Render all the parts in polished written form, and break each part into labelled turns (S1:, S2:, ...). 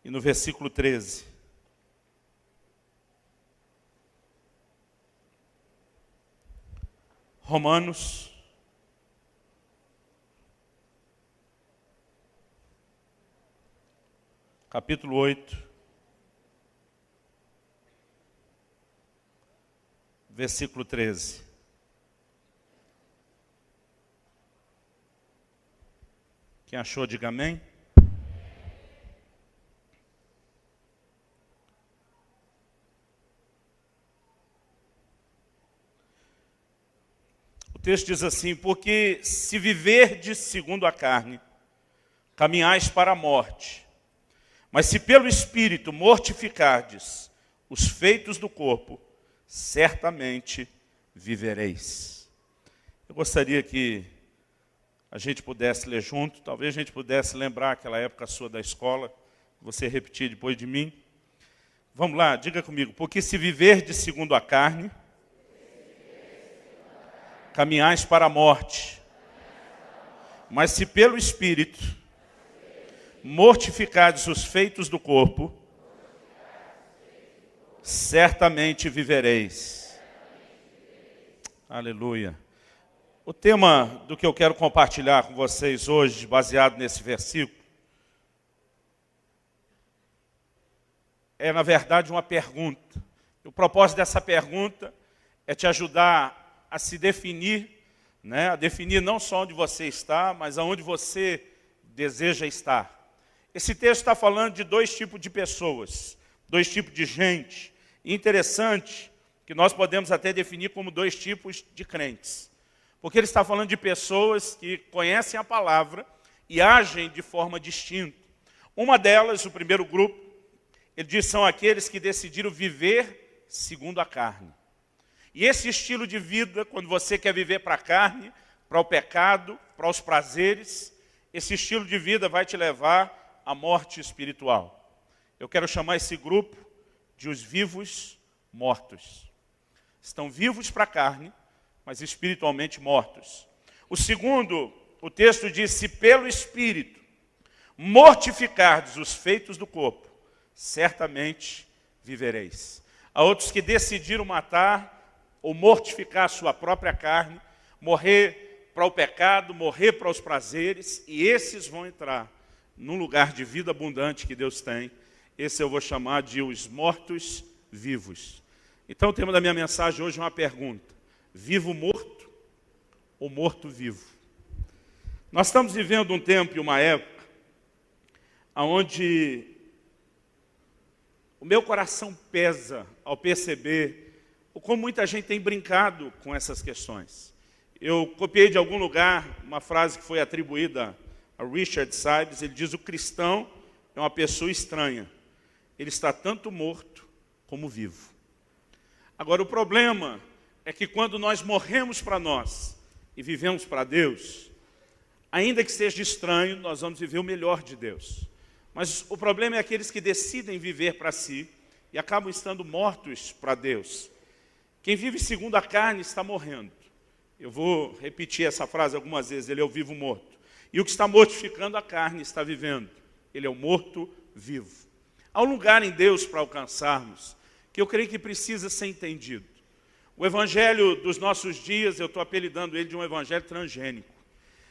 S1: e no versículo 13. Romanos, capítulo 8, versículo 13. Quem achou, diga amém. O texto diz assim: porque se viverdes segundo a carne, caminhais para a morte. Mas se pelo Espírito mortificardes os feitos do corpo, certamente vivereis. Eu gostaria que a gente pudesse ler junto, talvez a gente pudesse lembrar aquela época sua da escola, você repetir depois de mim. Vamos lá, diga comigo. Porque se viverdes segundo a carne, caminhais para a morte. Mas se pelo Espírito mortificardes os feitos do corpo, certamente vivereis. Aleluia. O tema do que eu quero compartilhar com vocês hoje, baseado nesse versículo, é, na verdade, uma pergunta. O propósito dessa pergunta é te ajudar a se definir, né? A definir não só onde você está, mas aonde você deseja estar. Esse texto está falando de dois tipos de pessoas, dois tipos de gente. Interessante que nós podemos até definir como dois tipos de crentes. Porque ele está falando de pessoas que conhecem a palavra e agem de forma distinta. Uma delas, o primeiro grupo, ele diz, são aqueles que decidiram viver segundo a carne. E esse estilo de vida, quando você quer viver para a carne, para o pecado, para os prazeres, esse estilo de vida vai te levar à morte espiritual. Eu quero chamar esse grupo de os vivos mortos. Estão vivos para a carne, mas espiritualmente mortos. O segundo, o texto diz, se pelo Espírito mortificardes os feitos do corpo, certamente vivereis. Há outros que decidiram matar ou mortificar a sua própria carne, morrer para o pecado, morrer para os prazeres, e esses vão entrar num lugar de vida abundante que Deus tem. Esse eu vou chamar de os mortos vivos. Então o tema da minha mensagem hoje é uma pergunta: vivo morto ou morto vivo? Nós estamos vivendo um tempo e uma época onde o meu coração pesa ao perceber como muita gente tem brincado com essas questões. Eu copiei de algum lugar uma frase que foi atribuída a Richard Sibbes. Ele diz: o cristão é uma pessoa estranha. Ele está tanto morto como vivo. Agora, o problema é que quando nós morremos para nós e vivemos para Deus, ainda que seja estranho, nós vamos viver o melhor de Deus. Mas o problema é aqueles que decidem viver para si e acabam estando mortos para Deus. Quem vive segundo a carne está morrendo. Eu vou repetir essa frase algumas vezes: ele é o vivo morto. E o que está mortificando a carne está vivendo. Ele é o morto vivo. Há um lugar em Deus para alcançarmos que eu creio que precisa ser entendido. O evangelho dos nossos dias, eu estou apelidando ele de um evangelho transgênico.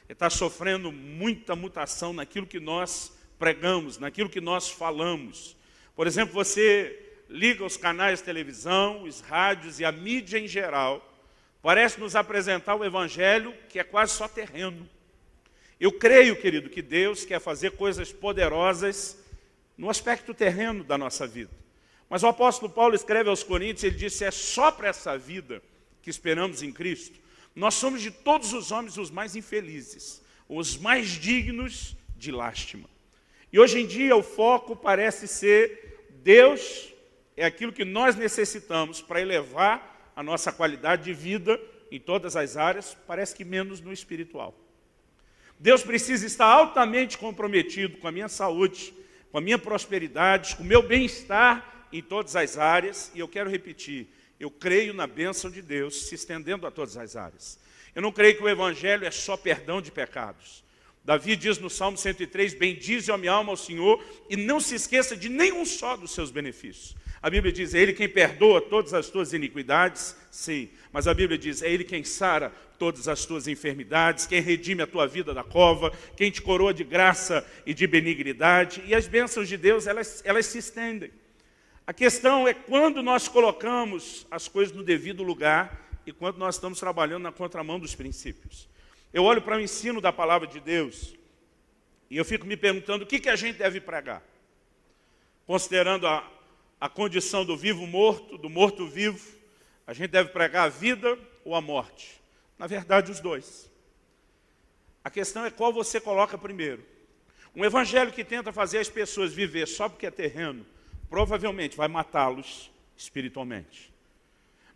S1: Ele está sofrendo muita mutação naquilo que nós pregamos, naquilo que nós falamos. Por exemplo, você liga os canais de televisão, os rádios e a mídia em geral, parece nos apresentar o evangelho que é quase só terreno. Eu creio, querido, que Deus quer fazer coisas poderosas no aspecto terreno da nossa vida. Mas o apóstolo Paulo escreve aos Coríntios, ele diz: é só para essa vida que esperamos em Cristo. Nós somos de todos os homens os mais infelizes, os mais dignos de lástima. E hoje em dia o foco parece ser Deus é aquilo que nós necessitamos para elevar a nossa qualidade de vida em todas as áreas, parece que menos no espiritual. Deus precisa estar altamente comprometido com a minha saúde, com a minha prosperidade, com o meu bem-estar em todas as áreas. E eu quero repetir, eu creio na bênção de Deus se estendendo a todas as áreas. Eu não creio que o evangelho é só perdão de pecados. Davi diz no Salmo 103, bendize a minha alma ao Senhor e não se esqueça de nenhum só dos seus benefícios. A Bíblia diz, é Ele quem perdoa todas as tuas iniquidades, sim. Mas a Bíblia diz, é Ele quem sara todas as tuas enfermidades, quem redime a tua vida da cova, quem te coroa de graça e de benignidade. E as bênçãos de Deus, elas se estendem. A questão é quando nós colocamos as coisas no devido lugar e quando nós estamos trabalhando na contramão dos princípios. Eu olho para o ensino da palavra de Deus e eu fico me perguntando o que a gente deve pregar. Considerando a condição do vivo-morto, do morto-vivo, a gente deve pregar a vida ou a morte? Na verdade, os dois. A questão é qual você coloca primeiro. Um evangelho que tenta fazer as pessoas viver só porque é terreno, provavelmente vai matá-los espiritualmente.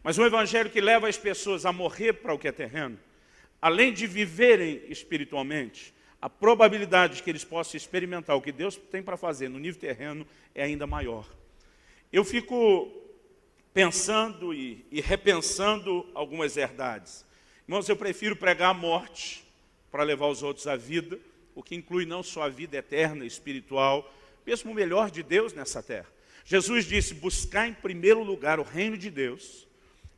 S1: Mas um evangelho que leva as pessoas a morrer para o que é terreno, além de viverem espiritualmente, a probabilidade de que eles possam experimentar o que Deus tem para fazer no nível terreno é ainda maior. Eu fico pensando e repensando algumas verdades. Irmãos, eu prefiro pregar a morte para levar os outros à vida, o que inclui não só a vida eterna, espiritual, mesmo o melhor de Deus nessa terra. Jesus disse, buscar em primeiro lugar o reino de Deus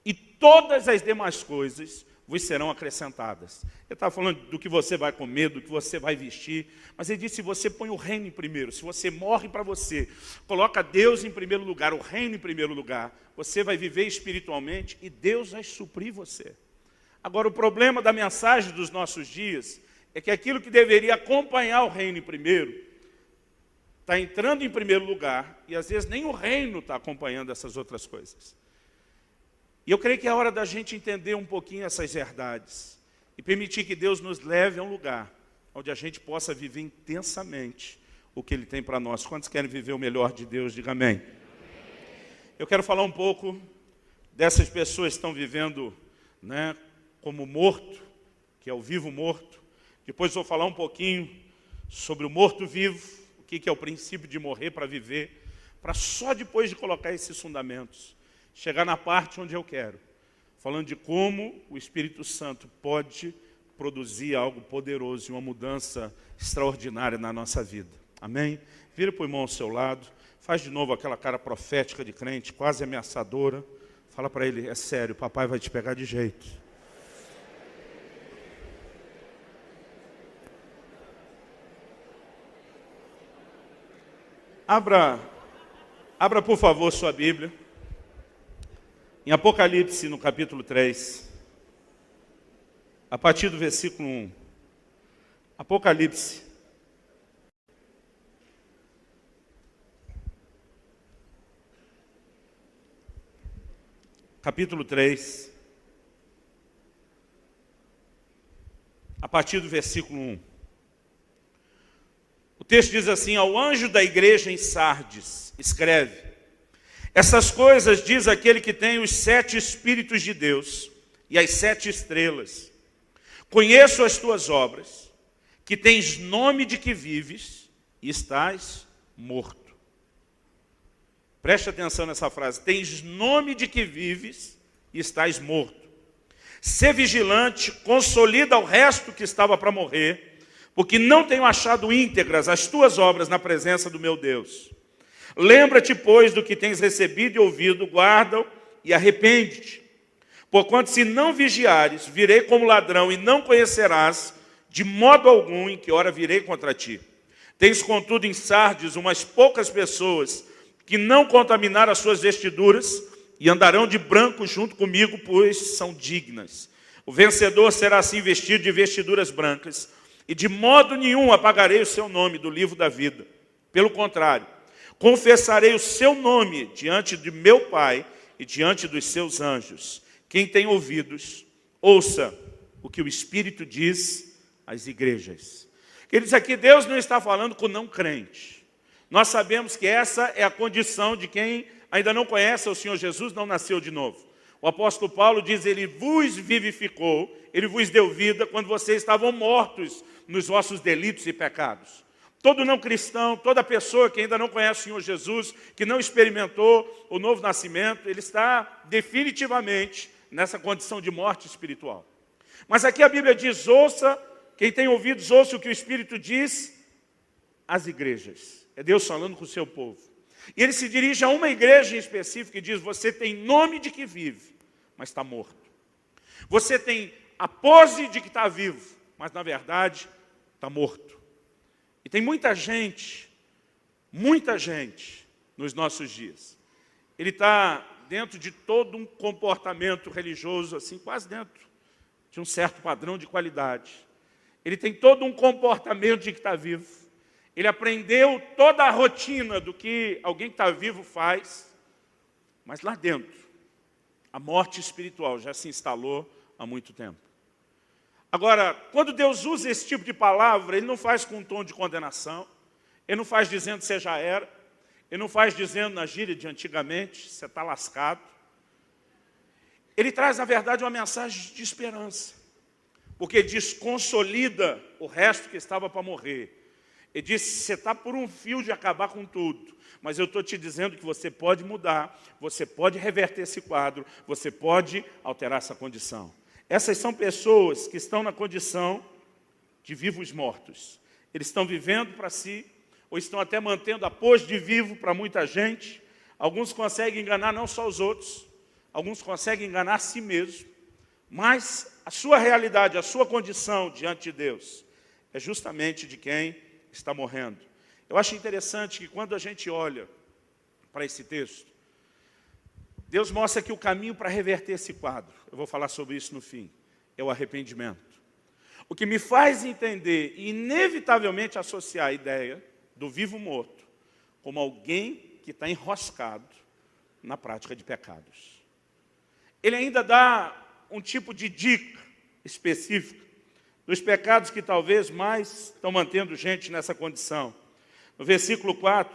S1: e todas as demais coisas vos serão acrescentadas. Ele estava falando do que você vai comer, do que você vai vestir, mas ele disse, se você põe o reino em primeiro, se você morre para você, coloca Deus em primeiro lugar, o reino em primeiro lugar, você vai viver espiritualmente e Deus vai suprir você. Agora, o problema da mensagem dos nossos dias é que aquilo que deveria acompanhar o reino em primeiro, está entrando em primeiro lugar e às vezes nem o reino está acompanhando essas outras coisas. E eu creio que é hora da gente entender um pouquinho essas verdades e permitir que Deus nos leve a um lugar onde a gente possa viver intensamente o que Ele tem para nós. Quantos querem viver o melhor de Deus? Diga amém. Eu quero falar um pouco dessas pessoas que estão vivendo, né, como morto, que é o vivo morto. Depois vou falar um pouquinho sobre o morto-vivo, o que é o princípio de morrer para viver, para só depois de colocar esses fundamentos, chegar na parte onde eu quero, falando de como o Espírito Santo pode produzir algo poderoso e uma mudança extraordinária na nossa vida. Amém? Vira para o irmão ao seu lado, faz de novo aquela cara profética de crente, quase ameaçadora. Fala para ele, é sério, papai vai te pegar de jeito. Abra, por favor, sua Bíblia. Em Apocalipse, no capítulo 3, a partir do versículo 1. Apocalipse. Capítulo 3, a partir do versículo 1. O texto diz assim, ao anjo da igreja em Sardes, escreve, essas coisas diz aquele que tem os 7 Espíritos de Deus e as 7 estrelas. Conheço as tuas obras, que tens nome de que vives e estás morto. Preste atenção nessa frase. Tens nome de que vives e estás morto. Sê vigilante, consolida o resto que estava para morrer, porque não tenho achado íntegras as tuas obras na presença do meu Deus. Lembra-te, pois, do que tens recebido e ouvido, guarda-o e arrepende-te. Porquanto, se não vigiares, virei como ladrão e não conhecerás de modo algum em que hora virei contra ti. Tens, contudo, em Sardes umas poucas pessoas que não contaminaram as suas vestiduras e andarão de branco junto comigo, pois são dignas. O vencedor será assim vestido de vestiduras brancas e de modo nenhum apagarei o seu nome do livro da vida. Pelo contrário, confessarei o seu nome diante de meu Pai e diante dos seus anjos. Quem tem ouvidos, ouça o que o Espírito diz às igrejas. Queridos, aqui Deus não está falando com não crente. Nós sabemos que essa é a condição de quem ainda não conhece o Senhor Jesus, não nasceu de novo. O apóstolo Paulo diz, Ele vos vivificou, Ele vos deu vida quando vocês estavam mortos nos vossos delitos e pecados. Todo não cristão, toda pessoa que ainda não conhece o Senhor Jesus, que não experimentou o novo nascimento, ele está definitivamente nessa condição de morte espiritual. Mas aqui a Bíblia diz, ouça Quem tem ouvidos, ouça o que o Espírito diz às igrejas. É Deus falando com o seu povo. E ele se dirige a uma igreja em específico e diz: você tem nome de que vive, mas está morto. Você tem a pose de que está vivo, mas na verdade está morto. E tem muita gente nos nossos dias. Ele está dentro de todo um comportamento religioso, assim, quase dentro de um certo padrão de qualidade. Ele tem todo um comportamento de que está vivo. Ele aprendeu toda a rotina do que alguém que está vivo faz, mas lá dentro, a morte espiritual já se instalou há muito tempo. Agora, quando Deus usa esse tipo de palavra, Ele não faz com um tom de condenação, Ele não faz dizendo que você já era, Ele não faz dizendo na gíria de antigamente, você está lascado. Ele traz, na verdade, uma mensagem de esperança, porque diz: consolida o resto que estava para morrer. Ele disse: você está por um fio de acabar com tudo, mas eu estou te dizendo que você pode mudar, você pode reverter esse quadro, você pode alterar essa condição. Essas são pessoas que estão na condição de vivos mortos. Eles estão vivendo para si, ou estão até mantendo a pose de vivo para muita gente. Alguns conseguem enganar não só os outros, alguns conseguem enganar a si mesmo, mas a sua realidade, a sua condição diante de Deus é justamente de quem está morrendo. Eu acho interessante que quando a gente olha para esse texto, Deus mostra que o caminho para reverter esse quadro, eu vou falar sobre isso no fim, é o arrependimento. O que me faz entender e inevitavelmente associar a ideia do vivo morto como alguém que está enroscado na prática de pecados. Ele ainda dá um tipo de dica específica dos pecados que talvez mais estão mantendo gente nessa condição. No versículo 4,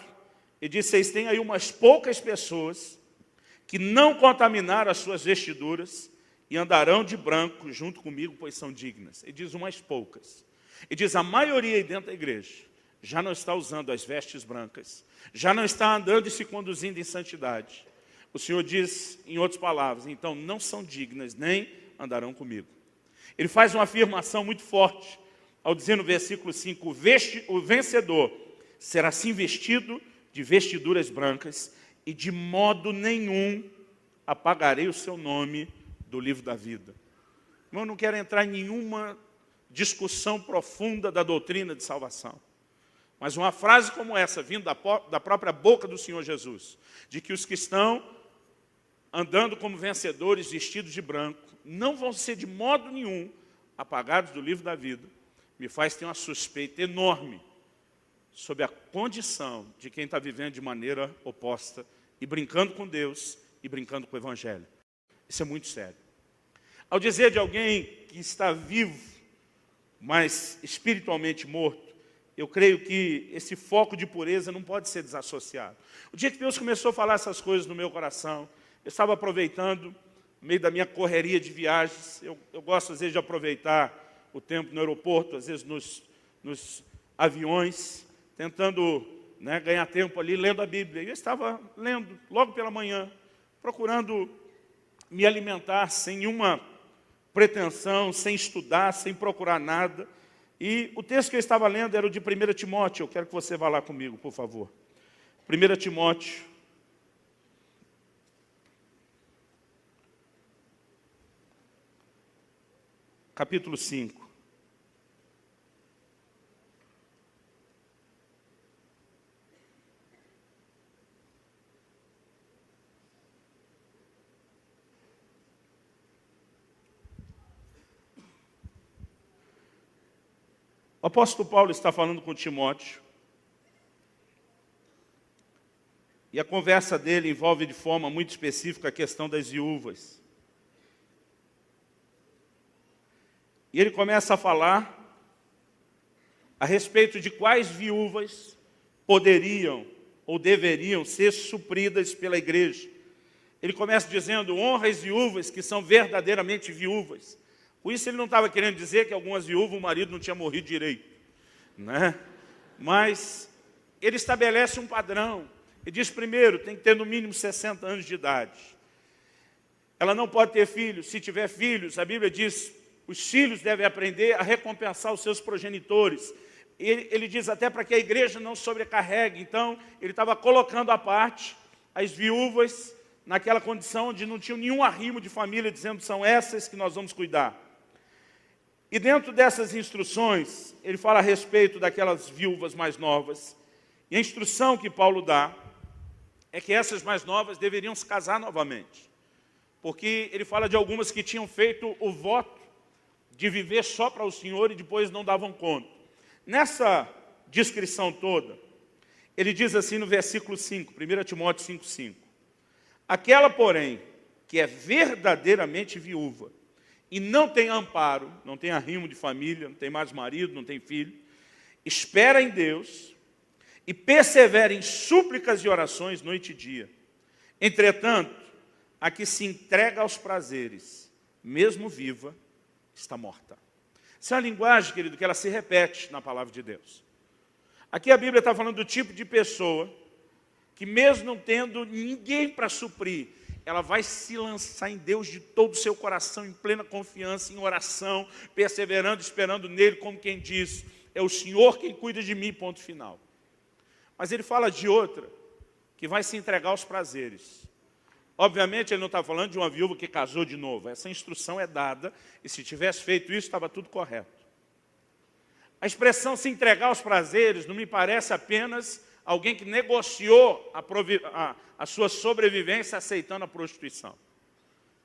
S1: ele diz: vocês têm aí umas poucas pessoas que não contaminaram as suas vestiduras e andarão de branco junto comigo, pois são dignas. Ele diz umas poucas. Ele diz: a maioria aí dentro da igreja já não está usando as vestes brancas, já não está andando e se conduzindo em santidade. O Senhor diz, em outras palavras, então não são dignas, nem andarão comigo. Ele faz uma afirmação muito forte, ao dizer no versículo 5, o vencedor será assim vestido de vestiduras brancas, e de modo nenhum apagarei o seu nome do livro da vida. Eu não quero entrar em nenhuma discussão profunda da doutrina de salvação, mas uma frase como essa, vindo da própria boca do Senhor Jesus, de que os que estão andando como vencedores, vestidos de branco, não vão ser de modo nenhum apagados do livro da vida, me faz ter uma suspeita enorme sobre a condição de quem está vivendo de maneira oposta e brincando com Deus e brincando com o Evangelho. Isso é muito sério. Ao dizer de alguém que está vivo, mas espiritualmente morto, eu creio que esse foco de pureza não pode ser desassociado. O dia que Deus começou a falar essas coisas no meu coração, eu estava aproveitando, no meio da minha correria de viagens, eu gosto às vezes de aproveitar o tempo no aeroporto, às vezes nos aviões, tentando ganhar tempo ali, lendo a Bíblia. E eu estava lendo, logo pela manhã, procurando me alimentar sem nenhuma pretensão, sem estudar, sem procurar nada. E o texto que eu estava lendo era o de 1 Timóteo. Eu quero que você vá lá comigo, por favor. 1 Timóteo, capítulo 5. O apóstolo Paulo está falando com Timóteo, e a conversa dele envolve de forma muito específica a questão das viúvas. E ele começa a falar a respeito de quais viúvas poderiam ou deveriam ser supridas pela igreja. Ele começa dizendo: honra as viúvas que são verdadeiramente viúvas. Com isso ele não estava querendo dizer que algumas viúvas o marido não tinha morrido direito, né? Mas ele estabelece um padrão. Ele diz: primeiro, tem que ter no mínimo 60 anos de idade. Ela não pode ter filhos. Se tiver filhos, a Bíblia diz os filhos devem aprender a recompensar os seus progenitores. Ele diz até para que a igreja não sobrecarregue. Então, ele estava colocando à parte as viúvas naquela condição onde não tinham nenhum arrimo de família, dizendo, são essas que nós vamos cuidar. E dentro dessas instruções, ele fala a respeito daquelas viúvas mais novas. E a instrução que Paulo dá é que essas mais novas deveriam se casar novamente. Porque ele fala de algumas que tinham feito o voto de viver só para o Senhor e depois não davam conta. Nessa descrição toda, ele diz assim no versículo 5, 1 Timóteo 5:5. Aquela, porém, que é verdadeiramente viúva e não tem amparo, não tem arrimo de família, não tem mais marido, não tem filho, espera em Deus e persevera em súplicas e orações noite e dia. Entretanto, a que se entrega aos prazeres, mesmo viva, está morta. Essa é uma linguagem, querido, que ela se repete na palavra de Deus. Aqui a Bíblia está falando do tipo de pessoa que mesmo não tendo ninguém para suprir, ela vai se lançar em Deus de todo o seu coração, em plena confiança, em oração, perseverando, esperando nele, como quem diz, é o Senhor quem cuida de mim, ponto final. Mas ele fala de outra, que vai se entregar aos prazeres. Obviamente, ele não está falando de uma viúva que casou de novo. Essa instrução é dada, e se tivesse feito isso, estava tudo correto. A expressão se entregar aos prazeres não me parece apenas alguém que negociou a sua sobrevivência aceitando a prostituição.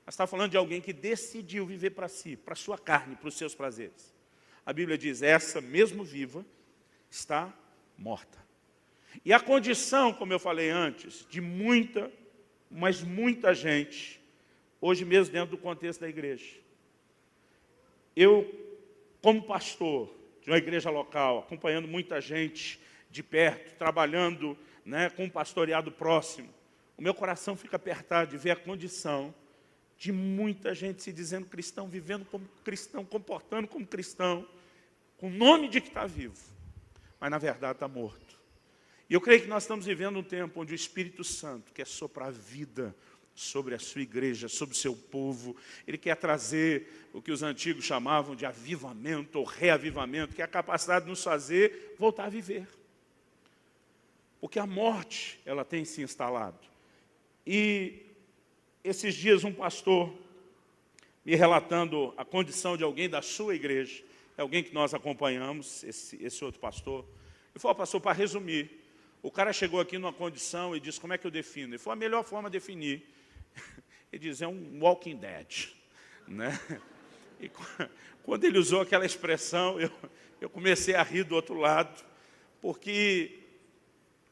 S1: Mas está falando de alguém que decidiu viver para si, para a sua carne, para os seus prazeres. A Bíblia diz, essa, mesmo viva, está morta. E a condição, como eu falei antes, de muita gente, hoje mesmo dentro do contexto da igreja. Eu, como pastor de uma igreja local, acompanhando muita gente de perto, trabalhando, com um pastoreado próximo, o meu coração fica apertado de ver a condição de muita gente se dizendo cristão, vivendo como cristão, comportando como cristão, com o nome de que está vivo, mas na verdade está morto. E eu creio que nós estamos vivendo um tempo onde o Espírito Santo quer soprar vida sobre a sua igreja, sobre o seu povo. Ele quer trazer o que os antigos chamavam de avivamento ou reavivamento, que é a capacidade de nos fazer voltar a viver. Porque a morte, ela tem se instalado. E esses dias um pastor me relatando a condição de alguém da sua igreja, é alguém que nós acompanhamos, esse outro pastor, ele falou, pastor, para resumir, o cara chegou aqui numa condição e disse, como é que eu defino? Ele falou, a melhor forma de definir, ele diz, é um walking dead. E quando ele usou aquela expressão, eu comecei a rir do outro lado, porque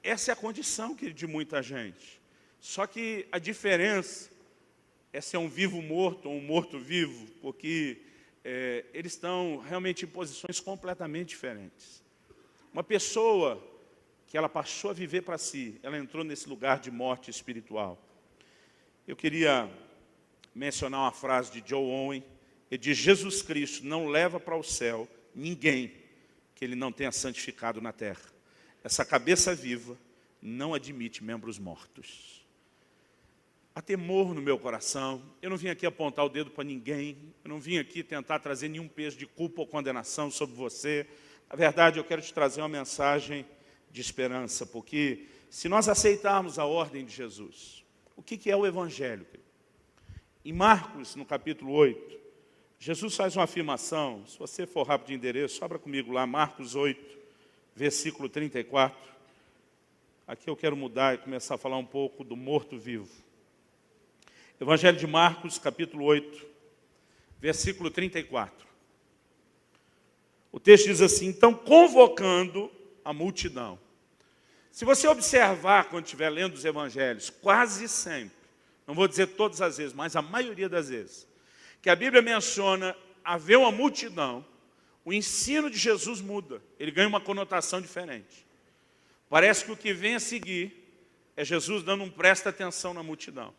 S1: essa é a condição de muita gente. Só que a diferença é se é um vivo morto ou um morto vivo, porque eles estão realmente em posições completamente diferentes. Uma pessoa que ela passou a viver para si, ela entrou nesse lugar de morte espiritual. Eu queria mencionar uma frase de Joe Owen, ele diz, Jesus Cristo não leva para o céu ninguém que ele não tenha santificado na terra. Essa cabeça viva não admite membros mortos. Há temor no meu coração, eu não vim aqui apontar o dedo para ninguém, eu não vim aqui tentar trazer nenhum peso de culpa ou condenação sobre você. Na verdade, eu quero te trazer uma mensagem de esperança, porque se nós aceitarmos a ordem de Jesus, o que é o Evangelho? Em Marcos, no capítulo 8, Jesus faz uma afirmação, se você for rápido de endereço, abra comigo lá, Marcos 8, versículo 34. Aqui eu quero mudar e começar a falar um pouco do morto-vivo. Evangelho de Marcos, capítulo 8, versículo 34. O texto diz assim, então, convocando a multidão. Se você observar, quando estiver lendo os evangelhos, quase sempre, não vou dizer todas as vezes, mas a maioria das vezes, que a Bíblia menciona haver uma multidão, o ensino de Jesus muda, ele ganha uma conotação diferente. Parece que o que vem a seguir é Jesus dando um presta atenção na multidão.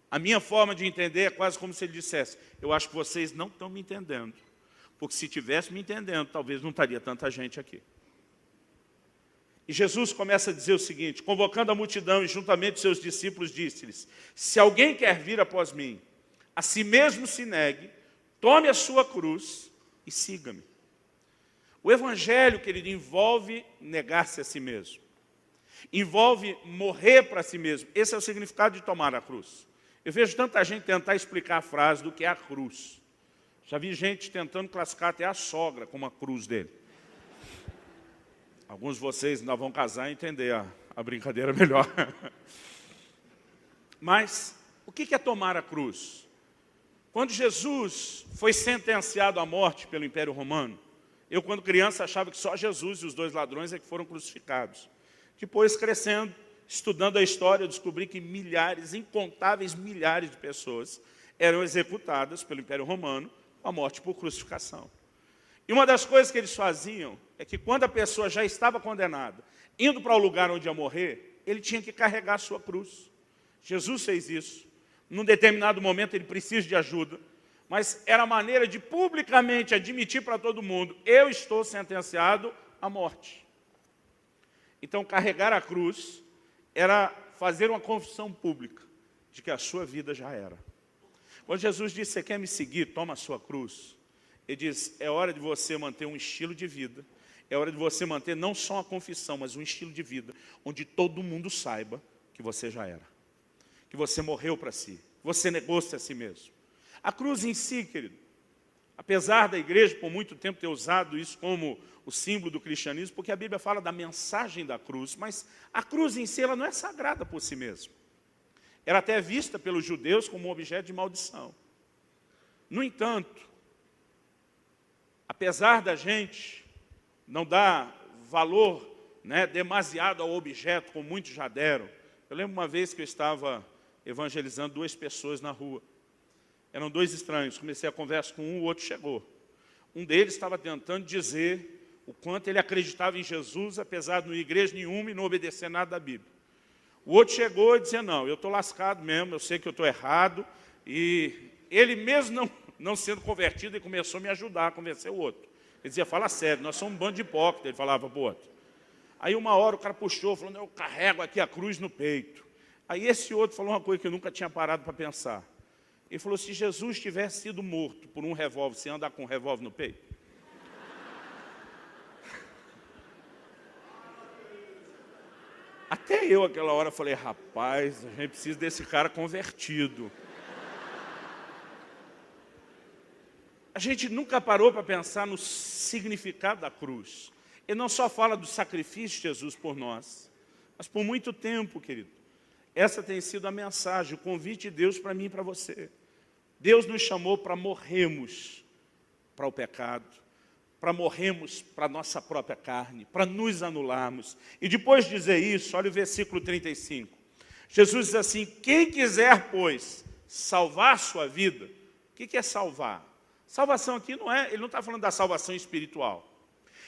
S1: A minha forma de entender é quase como se ele dissesse, eu acho que vocês não estão me entendendo, porque se tivesse me entendendo, talvez não estaria tanta gente aqui. E Jesus começa a dizer o seguinte, convocando a multidão e juntamente seus discípulos, disse-lhes, se alguém quer vir após mim, a si mesmo se negue, Tome a sua cruz e siga-me. O evangelho, querido, envolve negar-se a si mesmo. Envolve morrer para si mesmo. Esse é o significado de tomar a cruz. Eu vejo tanta gente tentar explicar a frase do que é a cruz. Já vi gente tentando classificar até a sogra como a cruz dele. Alguns de vocês ainda vão casar e entender a brincadeira melhor. Mas, o que é tomar a cruz? Quando Jesus foi sentenciado à morte pelo Império Romano, eu, quando criança, achava que só Jesus e os 2 ladrões é que foram crucificados. Depois, crescendo, estudando a história, eu descobri que milhares, incontáveis milhares de pessoas eram executadas pelo Império Romano com a morte por crucificação. E uma das coisas que eles faziam é que quando a pessoa já estava condenada, indo para o lugar onde ia morrer, ele tinha que carregar a sua cruz. Jesus fez isso. Num determinado momento ele precisa de ajuda, mas era a maneira de publicamente admitir para todo mundo: eu estou sentenciado à morte. Então carregar a cruz era fazer uma confissão pública de que a sua vida já era. Quando Jesus disse: você quer me seguir? Toma a sua cruz. Ele diz: é hora de você manter um estilo de vida. É hora de você manter não só uma confissão, mas um estilo de vida onde todo mundo saiba que você já era. Que você morreu para si. Que você negou-se a si mesmo. A cruz em si, querido, apesar da igreja por muito tempo ter usado isso como o símbolo do cristianismo, porque a Bíblia fala da mensagem da cruz, mas a cruz em si ela não é sagrada por si mesma. Era até vista pelos judeus como um objeto de maldição. No entanto, apesar da gente não dar valor, demasiado ao objeto, como muitos já deram, eu lembro uma vez que eu estava evangelizando 2 pessoas na rua. Eram 2 estranhos, comecei a conversa com um, o outro chegou. Um deles estava tentando dizer o quanto ele acreditava em Jesus, apesar de não ir à igreja nenhuma e não obedecer nada da Bíblia. O outro chegou e dizia: não, eu estou lascado mesmo, eu sei que eu estou errado. E ele mesmo não sendo convertido, ele começou a me ajudar a convencer o outro. Ele dizia: fala sério, nós somos um bando de hipócritas, ele falava para o outro. Aí uma hora o cara puxou, falando: eu carrego aqui a cruz no peito. Aí esse outro falou uma coisa que eu nunca tinha parado para pensar. Ele falou: se Jesus tivesse sido morto por um revólver, você ia andar com um revólver no peito? Até eu, aquela hora, falei: rapaz, a gente precisa desse cara convertido. A gente nunca parou para pensar no significado da cruz. Ele não só fala do sacrifício de Jesus por nós, mas por muito tempo, querido, essa tem sido a mensagem, o convite de Deus para mim e para você. Deus nos chamou para morrermos para o pecado, para morrermos para a nossa própria carne, para nos anularmos. E depois de dizer isso, olha o versículo 35. Jesus diz assim: quem quiser, pois, salvar sua vida. O que é salvar? Salvação aqui ele não está falando da salvação espiritual.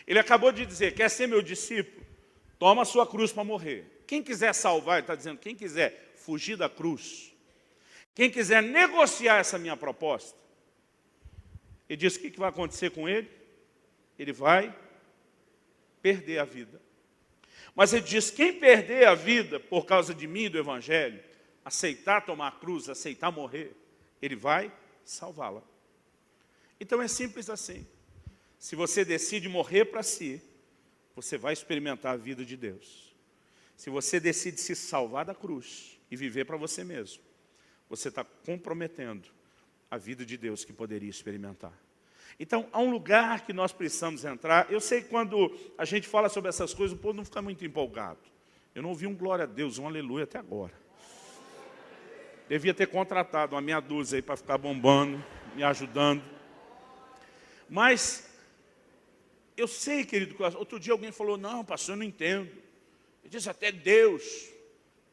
S1: Ele acabou de dizer: quer ser meu discípulo? Toma a sua cruz para morrer. Quem quiser salvar, ele está dizendo, quem quiser fugir da cruz, quem quiser negociar essa minha proposta, ele diz: o que vai acontecer com ele? Ele vai perder a vida. Mas ele diz: quem perder a vida por causa de mim e do Evangelho, aceitar tomar a cruz, aceitar morrer, ele vai salvá-la. Então é simples assim. Se você decide morrer para si, você vai experimentar a vida de Deus. Se você decide se salvar da cruz e viver para você mesmo, você está comprometendo a vida de Deus que poderia experimentar. Então, há um lugar que nós precisamos entrar. Eu sei que quando a gente fala sobre essas coisas, o povo não fica muito empolgado. Eu não ouvi um glória a Deus, um aleluia até agora. Devia ter contratado uma meia dúzia aí para ficar bombando, me ajudando. Mas, eu sei, querido, outro dia alguém falou: não, pastor, eu não entendo. Ele disse: até Deus.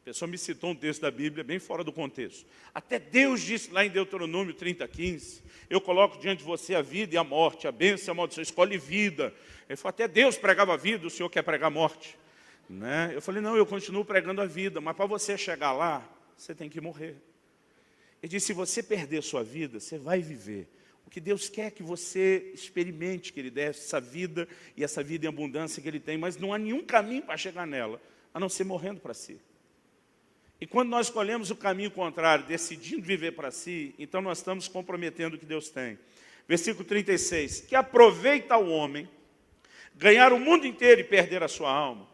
S1: A pessoa me citou um texto da Bíblia bem fora do contexto. Até Deus disse lá em Deuteronômio 30:15, eu coloco diante de você a vida e a morte, a bênção e a maldição, escolhe vida. Ele falou: até Deus pregava a vida, o Senhor quer pregar a morte. Eu falei: não, eu continuo pregando a vida, mas para você chegar lá, você tem que morrer. Ele disse: se você perder sua vida, você vai viver. O que Deus quer que você experimente, que Ele dê essa vida e essa vida em abundância que Ele tem, mas não há nenhum caminho para chegar nela, a não ser morrendo para si. E quando nós escolhemos o caminho contrário, decidindo viver para si, então nós estamos comprometendo o que Deus tem. Versículo 36. Que aproveita o homem ganhar o mundo inteiro e perder a sua alma?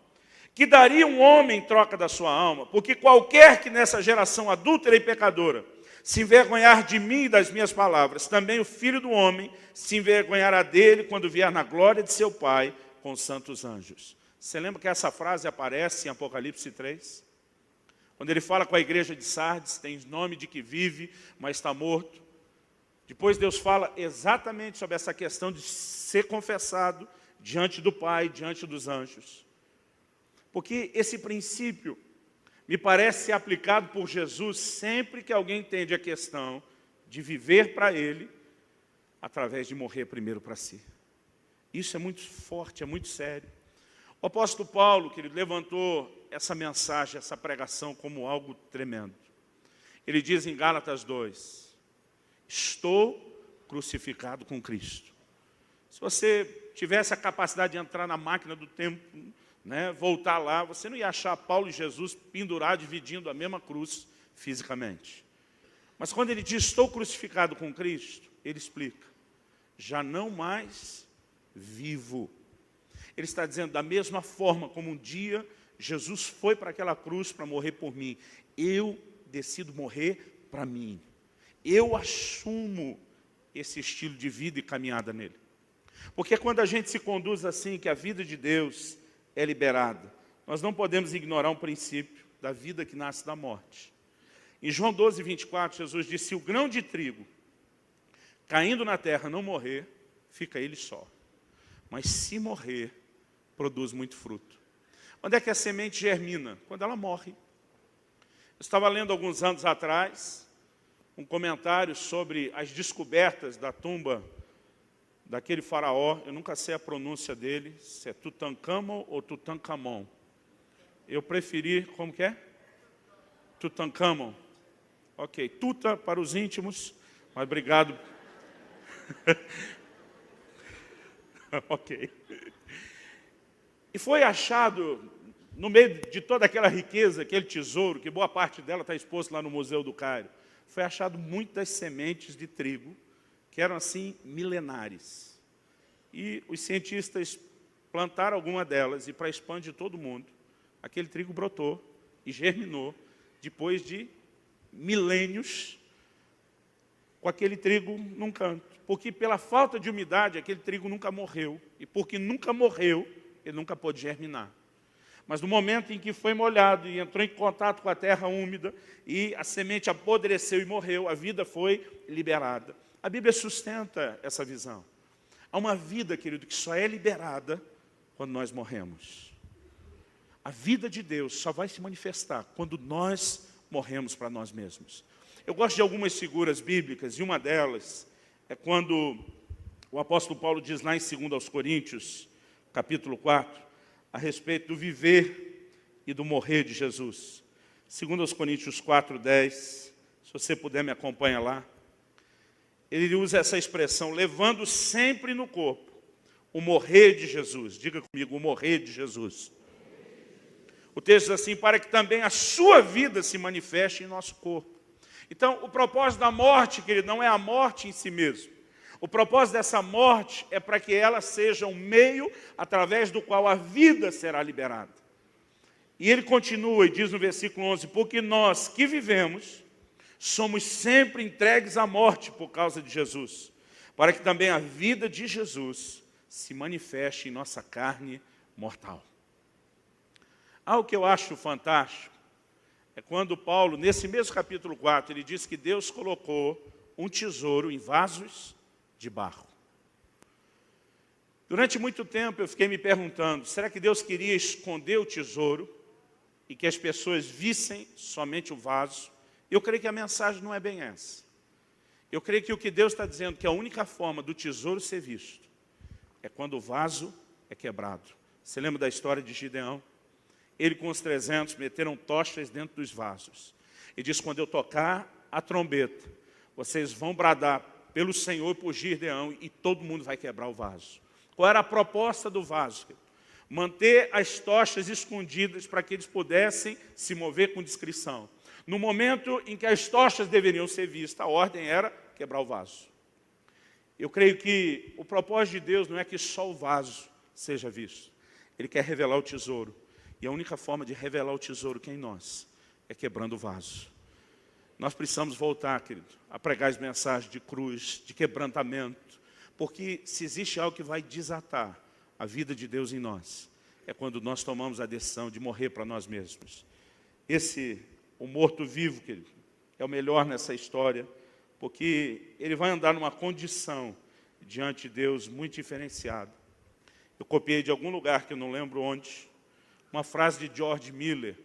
S1: Que daria um homem em troca da sua alma? Porque qualquer que nessa geração adúltera e pecadora se envergonhar de mim e das minhas palavras, também o Filho do Homem se envergonhará dele quando vier na glória de seu Pai com os santos anjos. Você lembra que essa frase aparece em Apocalipse 3? Quando ele fala com a igreja de Sardes, tem nome de que vive, mas está morto. Depois Deus fala exatamente sobre essa questão de ser confessado diante do Pai, diante dos anjos. Porque esse princípio me parece ser aplicado por Jesus sempre que alguém entende a questão de viver para Ele, através de morrer primeiro para si. Isso é muito forte, é muito sério. O apóstolo Paulo, que ele levantou essa mensagem, essa pregação como algo tremendo. Ele diz em Gálatas 2, estou crucificado com Cristo. Se você tivesse a capacidade de entrar na máquina do tempo, voltar lá, você não ia achar Paulo e Jesus pendurados, dividindo a mesma cruz fisicamente. Mas quando ele diz, estou crucificado com Cristo, ele explica, já não mais vivo. Ele está dizendo, da mesma forma como um dia Jesus foi para aquela cruz para morrer por mim, eu decido morrer para mim. Eu assumo esse estilo de vida e caminhada nele. Porque quando a gente se conduz assim, que a vida de Deus é liberada, nós não podemos ignorar um princípio da vida que nasce da morte. Em João 12, 24, Jesus disse, se o grão de trigo caindo na terra não morrer, fica ele só. Mas se morrer, produz muito fruto. Onde é que a semente germina? Quando ela morre. Eu estava lendo alguns anos atrás um comentário sobre as descobertas da tumba daquele faraó. Eu nunca sei a pronúncia dele, se é Tutankhamon ou Tutankhamon. Eu preferi, como que é? Tutankhamon. Ok, Tuta para os íntimos, mas obrigado. Ok. E foi achado, no meio de toda aquela riqueza, aquele tesouro, que boa parte dela está exposto lá no Museu do Cairo, foi achado muitas sementes de trigo, que eram assim milenares. E os cientistas plantaram alguma delas, e para expandir todo mundo, aquele trigo brotou e germinou, depois de milênios, com aquele trigo num canto. Porque pela falta de umidade, aquele trigo nunca morreu. E porque nunca morreu, ele nunca pôde germinar. Mas no momento em que foi molhado e entrou em contato com a terra úmida, e a semente apodreceu e morreu, a vida foi liberada. A Bíblia sustenta essa visão. Há uma vida, querido, que só é liberada quando nós morremos. A vida de Deus só vai se manifestar quando nós morremos para nós mesmos. Eu gosto de algumas figuras bíblicas, e uma delas é quando o apóstolo Paulo diz lá em 2 Coríntios, capítulo 4, a respeito do viver e do morrer de Jesus. 2 Coríntios 4:10, se você puder me acompanhar lá. Ele usa essa expressão, levando sempre no corpo o morrer de Jesus. Diga comigo, o morrer de Jesus. O texto diz assim, para que também a sua vida se manifeste em nosso corpo. Então, o propósito da morte, querido, não é a morte em si mesmo. O propósito dessa morte é para que ela seja um meio através do qual a vida será liberada. E ele continua e diz no versículo 11, porque nós que vivemos, somos sempre entregues à morte por causa de Jesus, para que também a vida de Jesus se manifeste em nossa carne mortal. Algo que eu acho fantástico é quando Paulo, nesse mesmo capítulo 4, ele diz que Deus colocou um tesouro em vasos de barro. Durante muito tempo eu fiquei me perguntando, será que Deus queria esconder o tesouro e que as pessoas vissem somente o vaso? Eu creio que a mensagem não é bem essa. Eu creio que o que Deus está dizendo, que a única forma do tesouro ser visto, é quando o vaso é quebrado. Você lembra da história de Gideão? Ele com os 300 meteram tochas dentro dos vasos. E diz, quando eu tocar a trombeta, vocês vão bradar pelo Senhor, por Gideão, e todo mundo vai quebrar o vaso. Qual era a proposta do vaso? Manter as tochas escondidas para que eles pudessem se mover com discrição. No momento em que as tochas deveriam ser vistas, a ordem era quebrar o vaso. Eu creio que o propósito de Deus não é que só o vaso seja visto. Ele quer revelar o tesouro. E a única forma de revelar o tesouro que é em nós é quebrando o vaso. Nós precisamos voltar, querido, a pregar as mensagens de cruz, de quebrantamento. Porque se existe algo que vai desatar a vida de Deus em nós, é quando nós tomamos a decisão de morrer para nós mesmos. O morto-vivo, querido, é o melhor nessa história, porque ele vai andar numa condição diante de Deus muito diferenciada. Eu copiei de algum lugar, que eu não lembro onde, uma frase de George Miller,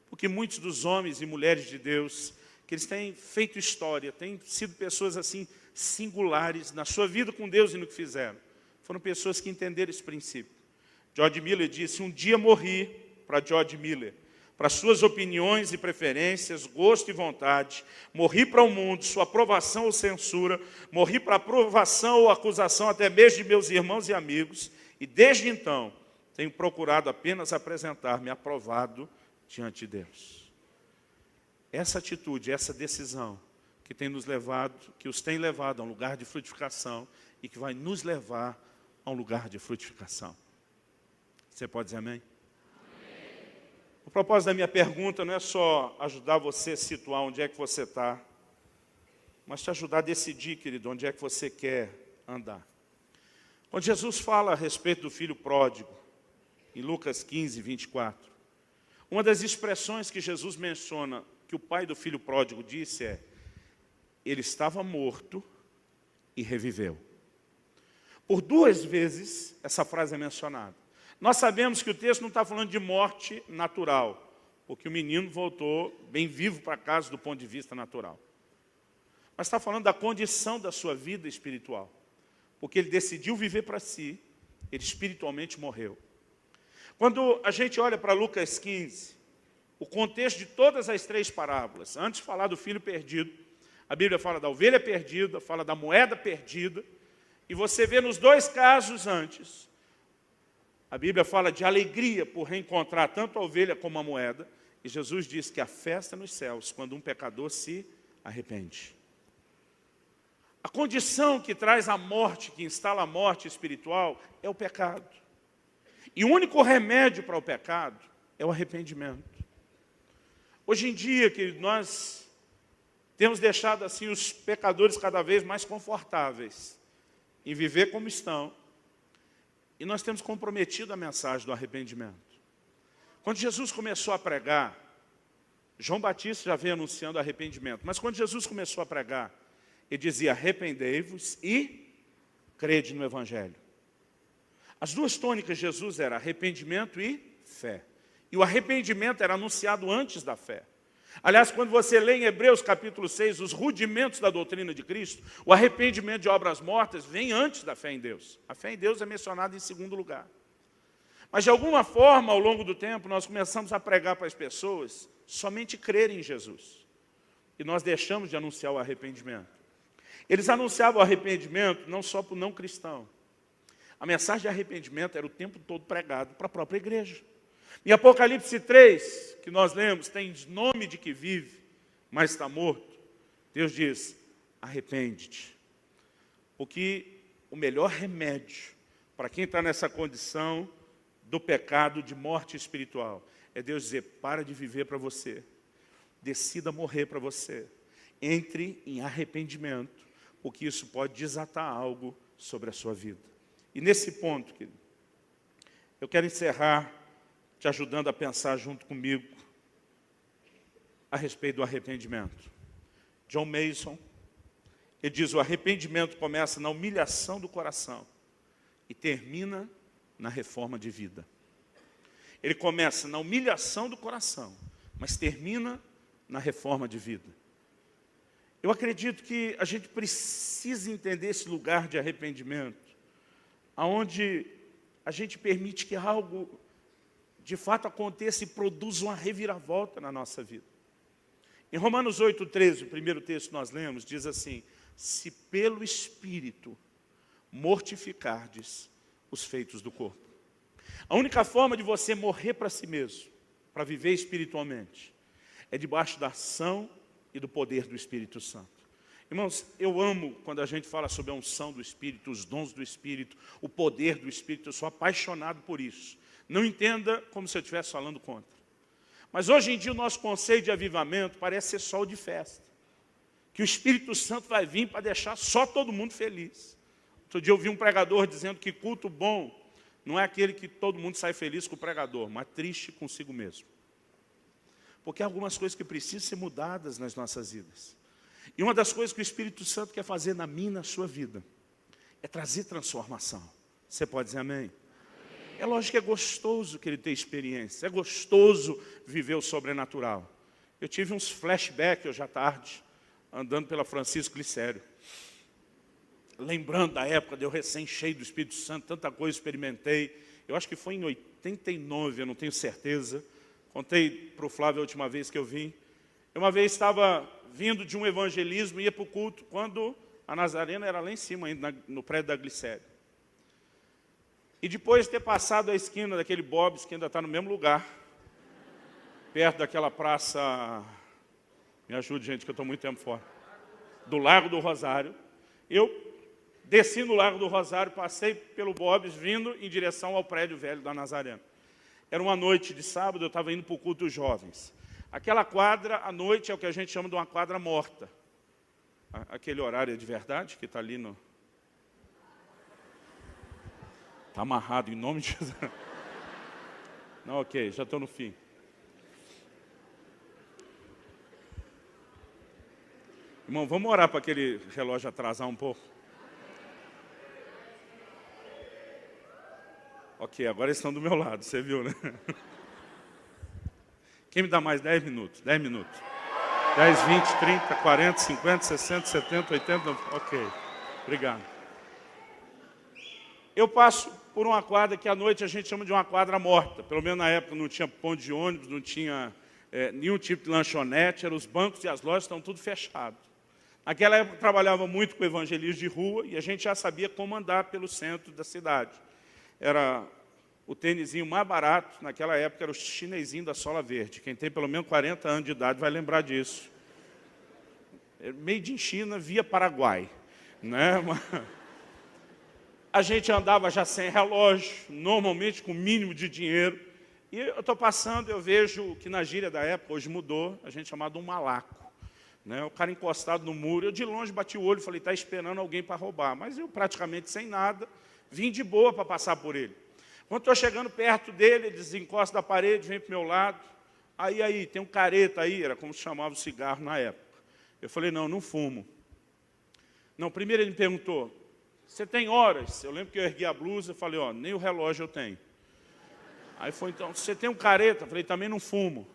S1: porque muitos dos homens e mulheres de Deus, que eles têm feito história, têm sido pessoas assim singulares na sua vida com Deus e no que fizeram. Foram pessoas que entenderam esse princípio. George Miller disse: um dia morri para George Miller, para suas opiniões e preferências, gosto e vontade. Morri para o mundo, sua aprovação ou censura. Morri para aprovação ou acusação até mesmo de meus irmãos e amigos. E desde então, tenho procurado apenas apresentar-me aprovado diante de Deus. Essa atitude, essa decisão que tem nos levado, que os tem levado a um lugar de frutificação e que vai nos levar a um lugar de frutificação. Você pode dizer amém? O propósito da minha pergunta não é só ajudar você a situar onde é que você está, mas te ajudar a decidir, querido, onde é que você quer andar. Quando Jesus fala a respeito do filho pródigo, em Lucas 15, 24, uma das expressões que Jesus menciona, que o pai do filho pródigo disse é: ele estava morto e reviveu. Por 2 vezes essa frase é mencionada. Nós sabemos que o texto não está falando de morte natural, porque o menino voltou bem vivo para casa do ponto de vista natural. Mas está falando da condição da sua vida espiritual, porque ele decidiu viver para si, ele espiritualmente morreu. Quando a gente olha para Lucas 15, o contexto de todas as 3 parábolas, antes de falar do filho perdido, a Bíblia fala da ovelha perdida, fala da moeda perdida, e você vê nos 2 casos antes, a Bíblia fala de alegria por reencontrar tanto a ovelha como a moeda, e Jesus diz que a festa nos céus, quando um pecador se arrepende. A condição que traz a morte, que instala a morte espiritual, é o pecado. E o único remédio para o pecado é o arrependimento. Hoje em dia, que nós temos deixado assim os pecadores cada vez mais confortáveis em viver como estão, e nós temos comprometido a mensagem do arrependimento. Quando Jesus começou a pregar, João Batista já veio anunciando arrependimento, mas quando Jesus começou a pregar, ele dizia: arrependei-vos e crede no Evangelho. As 2 tônicas de Jesus eram arrependimento e fé. E o arrependimento era anunciado antes da fé. Aliás, quando você lê em Hebreus capítulo 6, os rudimentos da doutrina de Cristo, o arrependimento de obras mortas vem antes da fé em Deus. A fé em Deus é mencionada em segundo lugar. Mas de alguma forma, ao longo do tempo, nós começamos a pregar para as pessoas somente crerem em Jesus. E nós deixamos de anunciar o arrependimento. Eles anunciavam o arrependimento não só para o não cristão. A mensagem de arrependimento era o tempo todo pregado para a própria igreja. Em Apocalipse 3, que nós lemos, tem nome de que vive, mas está morto. Deus diz: arrepende-te. Porque o melhor remédio para quem está nessa condição do pecado, de morte espiritual, é Deus dizer: para de viver para você, decida morrer para você, entre em arrependimento, porque isso pode desatar algo sobre a sua vida. E nesse ponto, querido, eu quero encerrar te ajudando a pensar junto comigo a respeito do arrependimento. John Mason, ele diz: o arrependimento começa na humilhação do coração e termina na reforma de vida. Ele começa na humilhação do coração, mas termina na reforma de vida. Eu acredito que a gente precisa entender esse lugar de arrependimento, onde a gente permite que algo de fato aconteça e produza uma reviravolta na nossa vida. Em Romanos 8,13, o primeiro texto que nós lemos, diz assim: se pelo Espírito mortificardes os feitos do corpo. A única forma de você morrer para si mesmo, para viver espiritualmente, é debaixo da ação e do poder do Espírito Santo. Irmãos, eu amo quando a gente fala sobre a unção do Espírito, os dons do Espírito, o poder do Espírito. Eu sou apaixonado por isso. Não entenda como se eu estivesse falando contra. Mas hoje em dia o nosso conceito de avivamento parece ser só o de festa. Que o Espírito Santo vai vir para deixar só todo mundo feliz. Outro dia eu vi um pregador dizendo que culto bom não é aquele que todo mundo sai feliz com o pregador, mas triste consigo mesmo. Porque há algumas coisas que precisam ser mudadas nas nossas vidas. E uma das coisas que o Espírito Santo quer fazer na minha e na sua vida é trazer transformação. Você pode dizer amém? É lógico que é gostoso que ele tenha experiência, é gostoso viver o sobrenatural. Eu tive uns flashbacks hoje à tarde, andando pela Francisco Glicério. Lembrando da época de eu recém cheio do Espírito Santo, tanta coisa experimentei. Eu acho que foi em 89, eu não tenho certeza. Contei para o Flávio a última vez que eu vim. Eu uma vez estava vindo de um evangelismo, ia para o culto, quando a Nazarena era lá em cima, ainda no prédio da Glicério. E depois de ter passado a esquina daquele Bob's, que ainda está no mesmo lugar, perto daquela praça, me ajude, gente, que eu estou muito tempo fora, do Largo do Rosário, eu desci no Largo do Rosário, passei pelo Bob's, vindo em direção ao prédio velho da Nazarena. Era uma noite de sábado, eu estava indo para o culto dos jovens. Aquela quadra, à noite, é o que a gente chama de uma quadra morta. Aquele horário é de verdade, que está ali no... Está amarrado em nome de Jesus. Não, ok, já estou no fim. Irmão, vamos orar para aquele relógio atrasar um pouco? Ok, agora eles estão do meu lado, você viu, né? Quem me dá mais 10 minutos? 10 minutos. 10, 20, 30, 40, 50, 60, 70, 80... Ok, obrigado. Eu passo por uma quadra que à noite a gente chama de uma quadra morta. Pelo menos na época não tinha ponto de ônibus, não tinha nenhum tipo de lanchonete, os bancos e as lojas estão tudo fechados. Naquela época eu trabalhava muito com evangelismo de rua e a gente já sabia como andar pelo centro da cidade. Era o tênisinho mais barato, naquela época era o chinesinho da sola verde. Quem tem pelo menos 40 anos de idade vai lembrar disso. Made in China via Paraguai. Né? A gente andava já sem relógio, normalmente com o mínimo de dinheiro. E eu estou passando, eu vejo que na gíria da época, hoje mudou, a gente chamava de um malaco. Né? O cara encostado no muro, eu de longe bati o olho e falei, está esperando alguém para roubar. Mas eu praticamente sem nada, vim de boa para passar por ele. Quando estou chegando perto dele, ele desencosta da parede, vem para o meu lado. Aí, tem um careta aí, era como se chamava o cigarro na época. Eu falei, não fumo. Não, primeiro ele me perguntou, você tem horas? Eu lembro que eu ergui a blusa e falei, nem o relógio eu tenho. Aí foi, então, você tem um careta? Eu falei, também não fumo.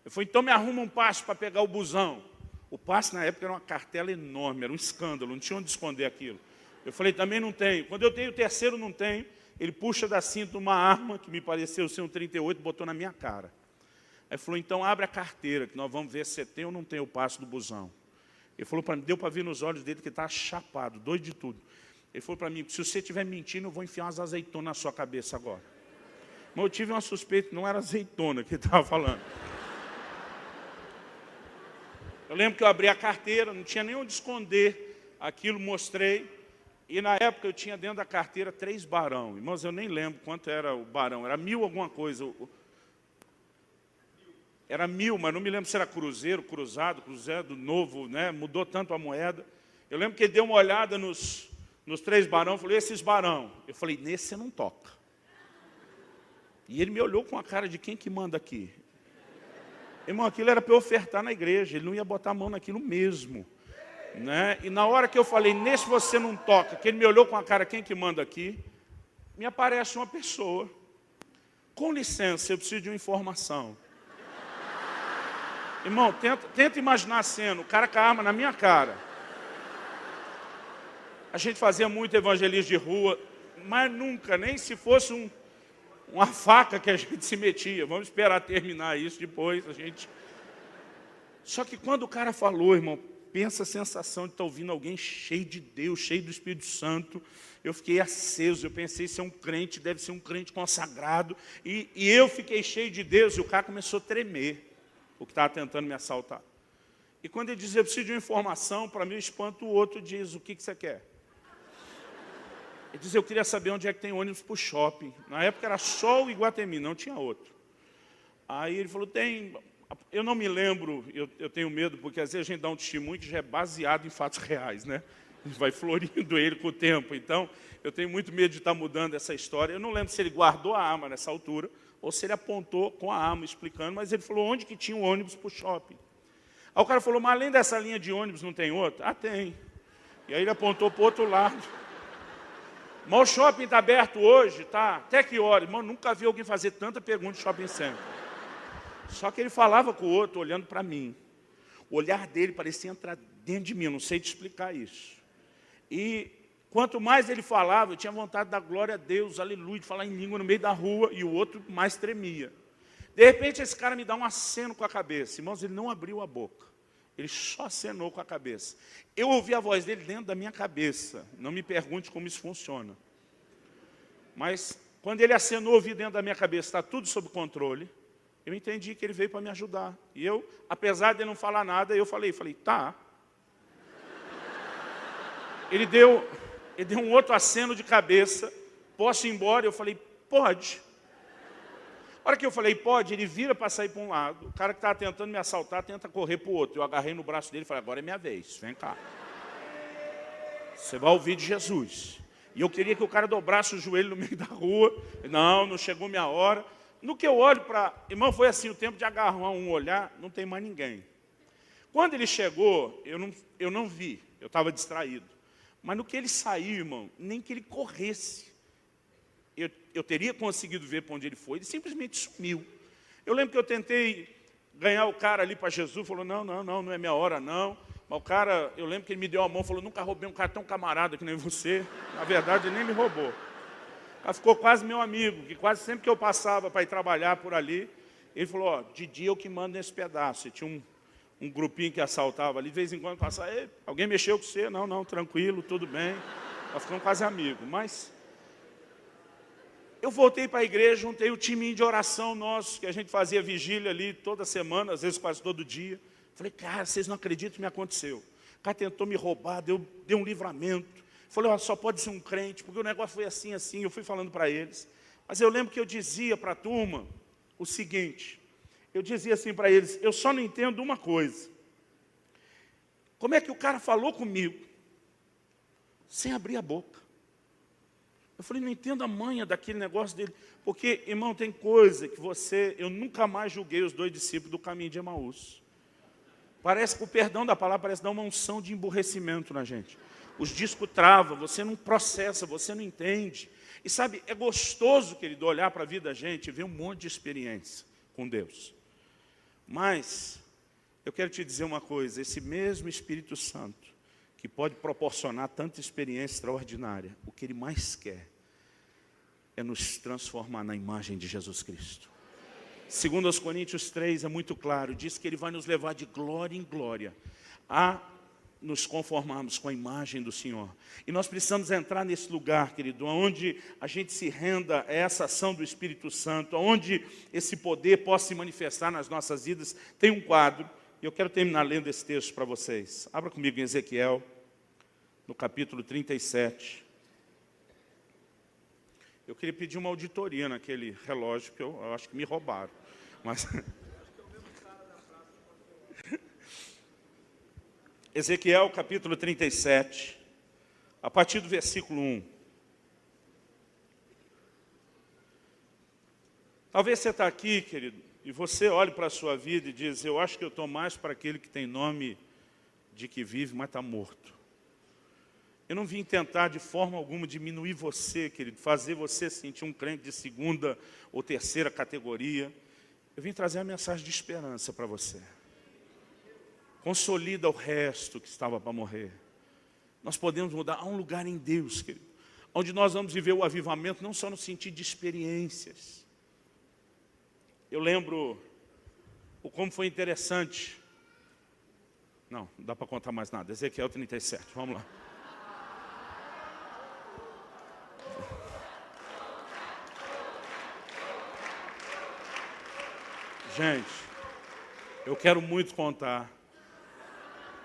S1: Eu falei, então me arruma um passe para pegar o busão. O passe na época era uma cartela enorme, era um escândalo, não tinha onde esconder aquilo. Eu falei, também não tenho. Quando eu tenho o terceiro, não tenho. Ele puxa da cinta uma arma, que me pareceu ser um 38, botou na minha cara. Aí falou, então abre a carteira, que nós vamos ver se você tem ou não tem o passe do busão. Ele falou para mim, deu para ver nos olhos dele que está chapado, doido de tudo. Ele falou para mim, se você estiver mentindo, eu vou enfiar umas azeitonas na sua cabeça agora. Mas eu tive uma suspeita, não era azeitona que ele estava falando. Eu lembro que eu abri a carteira, não tinha nem onde esconder aquilo, mostrei. E na época eu tinha dentro da carteira 3 barão. Irmãos, eu nem lembro quanto era o barão, era 1000 alguma coisa. Era 1000, mas não me lembro se era cruzeiro, cruzado novo, né? Mudou tanto a moeda. Eu lembro que ele deu uma olhada nos 3 barão, falou, esses barão. Eu falei, nesse você não toca. E ele me olhou com a cara de quem que manda aqui. Irmão, aquilo era para eu ofertar na igreja, ele não ia botar a mão naquilo mesmo. Né? E na hora que eu falei, nesse você não toca, que ele me olhou com a cara, quem que manda aqui? Me aparece uma pessoa. Com licença, eu preciso de uma informação. Irmão, tenta imaginar a cena, o cara com a arma na minha cara. A gente fazia muito evangelismo de rua, mas nunca, nem se fosse uma faca que a gente se metia. Vamos esperar terminar isso depois. Só que quando o cara falou, irmão, pensa a sensação de estar ouvindo alguém cheio de Deus, cheio do Espírito Santo. Eu fiquei aceso, eu pensei, se é um crente, deve ser um crente consagrado. E eu fiquei cheio de Deus e o cara começou a tremer, o que estava tentando me assaltar. E quando ele diz, eu preciso de uma informação, para mim, eu espanto, o outro diz, o que você quer? Ele diz, eu queria saber onde é que tem ônibus para o shopping. Na época era só o Iguatemi, não tinha outro. Aí ele falou, tem... Eu não me lembro, eu tenho medo, porque às vezes a gente dá um testemunho que já é baseado em fatos reais, né? A gente vai florindo ele com o tempo. Então, eu tenho muito medo de estar mudando essa história. Eu não lembro se ele guardou a arma nessa altura, ou se ele apontou com a arma explicando, mas ele falou onde que tinha um ônibus para o shopping. Aí o cara falou, mas além dessa linha de ônibus não tem outra? Ah, tem. E aí ele apontou para o outro lado. Mas o shopping está aberto hoje, tá? Até que hora? Irmão, nunca vi alguém fazer tanta pergunta de shopping center. Só que ele falava com o outro, olhando para mim. O olhar dele parecia entrar dentro de mim, eu não sei te explicar isso. E quanto mais ele falava, eu tinha vontade de dar glória a Deus, aleluia, de falar em língua no meio da rua, e o outro mais tremia. De repente, esse cara me dá um aceno com a cabeça. Irmãos, ele não abriu a boca. Ele só acenou com a cabeça. Eu ouvi a voz dele dentro da minha cabeça. Não me pergunte como isso funciona. Mas, quando ele acenou, eu ouvi dentro da minha cabeça, está tudo sob controle. Eu entendi que ele veio para me ajudar. E eu, apesar de ele não falar nada, eu falei, tá. Ele deu um outro aceno de cabeça. Posso ir embora? Eu falei, pode. A hora que eu falei, pode, ele vira para sair para um lado. O cara que estava tentando me assaltar tenta correr para o outro. Eu agarrei no braço dele e falei, agora é minha vez, vem cá. Você vai ouvir de Jesus. E eu queria que o cara dobrasse o joelho no meio da rua. Não chegou minha hora. No que eu olho para... Irmão, foi assim, o tempo de agarrar um olhar, não tem mais ninguém. Quando ele chegou, eu não vi, eu estava distraído. Mas no que ele saiu, irmão, nem que ele corresse, eu teria conseguido ver para onde ele foi, ele simplesmente sumiu. Eu lembro que eu tentei ganhar o cara ali para Jesus, falou, não é minha hora, não. Mas o cara, eu lembro que ele me deu a mão, falou, nunca roubei um cara tão camarada que nem você. Na verdade, ele nem me roubou. O cara ficou quase meu amigo, que quase sempre que eu passava para ir trabalhar por ali, ele falou, ó, de dia eu que mando nesse pedaço. E tinha um grupinho que assaltava ali, de vez em quando passava, alguém mexeu com você? Não, tranquilo, tudo bem. Nós ficamos quase amigos, mas... Eu voltei para a igreja, juntei o time de oração nosso, que a gente fazia vigília ali toda semana, às vezes quase todo dia. Falei, cara, vocês não acreditam o que me aconteceu. O cara tentou me roubar, deu um livramento. Falei, só pode ser um crente, porque o negócio foi assim, eu fui falando para eles. Mas eu lembro que eu dizia para a turma o seguinte, eu dizia assim para eles, eu só não entendo uma coisa. Como é que o cara falou comigo, sem abrir a boca? Eu falei, não entendo a manha daquele negócio dele. Porque, irmão, tem coisa que eu nunca mais julguei os 2 discípulos do caminho de Emaús. Parece que o perdão da palavra parece dar uma unção de emburrecimento na gente. Os discos travam, você não processa, você não entende. E sabe, é gostoso, querido, olhar para a vida da gente e ver um monte de experiência com Deus. Mas, eu quero te dizer uma coisa, esse mesmo Espírito Santo, que pode proporcionar tanta experiência extraordinária, o que ele mais quer é nos transformar na imagem de Jesus Cristo. Segundo aos Coríntios 3, é muito claro, diz que ele vai nos levar de glória em glória a nos conformarmos com a imagem do Senhor. E nós precisamos entrar nesse lugar, querido, onde a gente se renda a essa ação do Espírito Santo, onde esse poder possa se manifestar nas nossas vidas. Tem um quadro, e eu quero terminar lendo esse texto para vocês. Abra comigo em Ezequiel, no capítulo 37. Eu queria pedir uma auditoria naquele relógio, que eu acho que me roubaram. Mas... Ezequiel, capítulo 37, a partir do versículo 1. Talvez você está aqui, querido, e você olhe para a sua vida e diz, eu acho que eu estou mais para aquele que tem nome de que vive, mas está morto. Eu não vim tentar de forma alguma diminuir você, querido, fazer você sentir um crente de segunda ou terceira categoria. Eu vim trazer a mensagem de esperança para você. Consolida o resto que estava para morrer. Nós podemos mudar. Há um lugar em Deus, querido, onde nós vamos viver o avivamento, não só no sentido de experiências. Eu lembro como foi interessante. Não dá para contar mais nada. Ezequiel 37, vamos lá. Gente, eu quero muito contar.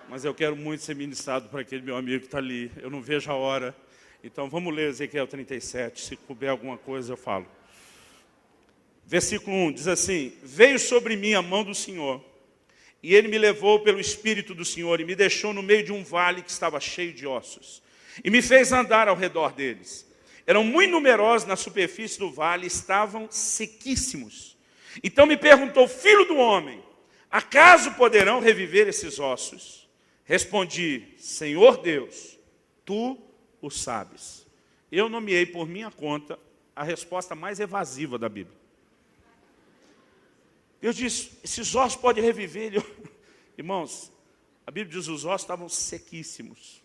S1: Mas eu quero muito ser ministrado para aquele meu amigo que está ali. Eu não vejo a hora. Então vamos ler Ezequiel 37. Se couber alguma coisa eu falo. Versículo 1 diz assim: veio sobre mim a mão do Senhor, e ele me levou pelo Espírito do Senhor, e me deixou no meio de um vale que estava cheio de ossos, e me fez andar ao redor deles. Eram muito numerosos na superfície do vale, estavam sequíssimos. Então me perguntou: filho do homem, acaso poderão reviver esses ossos? Respondi: Senhor Deus, tu o sabes. Eu nomeei por minha conta a resposta mais evasiva da Bíblia. Deus disse: esses ossos podem reviver. Irmãos, a Bíblia diz que os ossos estavam sequíssimos.